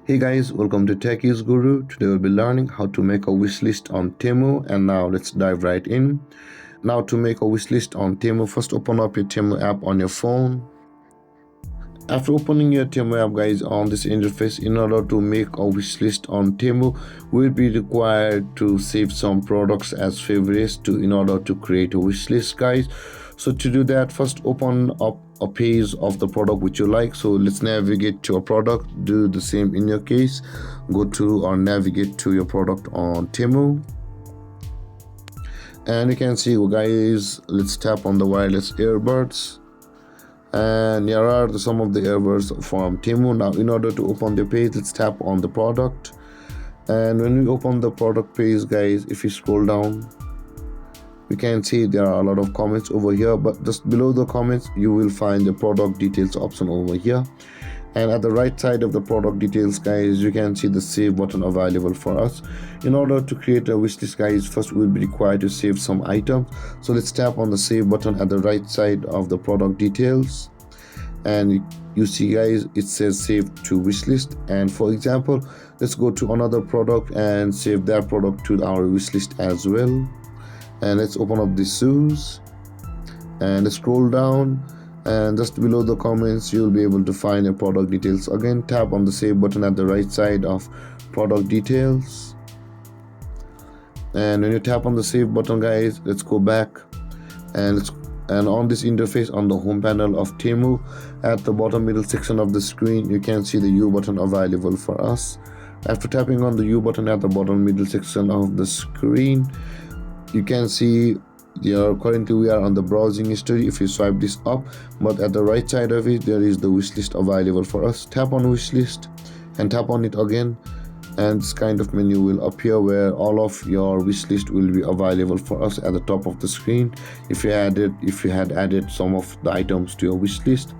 Hey guys, welcome to Techies Guru. Today we'll be learning how to make a wish list on Temu, and now let's dive right in. Now to make a wish list on Temu, first open up your Temu app on your phone. After opening your Temu app, guys, on this interface, in order to make a wish list on Temu, we'll be required to save some products as favorites in order to create a wish list, guys. So to do that, first open up a page of the product which you like. So let's navigate to a product. Do the same in your case. Go to or navigate to your product on Temu. And you can see, guys, let's tap on the wireless earbuds. And here are some of the earbuds from Temu. Now in order to open the page, let's tap on the product. And when we open the product page, guys, if you scroll down, you can see there are a lot of comments over here, but just below the comments you will find the product details option over here. And at the right side of the product details, guys, you can see the save button available for us. In order to create a wish list, guys, first we'll be required to save some items. So let's tap on the save button at the right side of the product details, and you see, guys, it says save to wish list. And for example, let's go to another product and save that product to our wish list as well. And let's open up the shoes and let's scroll down, and just below the comments you'll be able to find your product details. Again, tap on the save button at the right side of product details. And when you tap on the save button, guys, let's go back and on this interface on the home panel of Temu, at the bottom middle section of the screen, you can see the U button available for us. After tapping on the U button at the bottom middle section of the screen, you can see currently we are on the browsing history. If you swipe this up, but at the right side of it there is the wish list available for us. Tap on wish list and tap on it again, and this kind of menu will appear where all of your wish list will be available for us at the top of the screen if you had added some of the items to your wish list.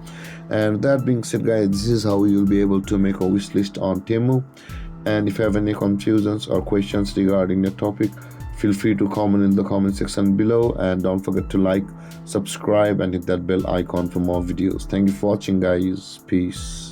And that being said, guys, this is how you'll be able to make a wish list on Temu. And if you have any confusions or questions regarding the topic, feel free to comment in the comment section below, and don't forget to like, subscribe, and hit that bell icon for more videos. Thank you for watching, guys. Peace.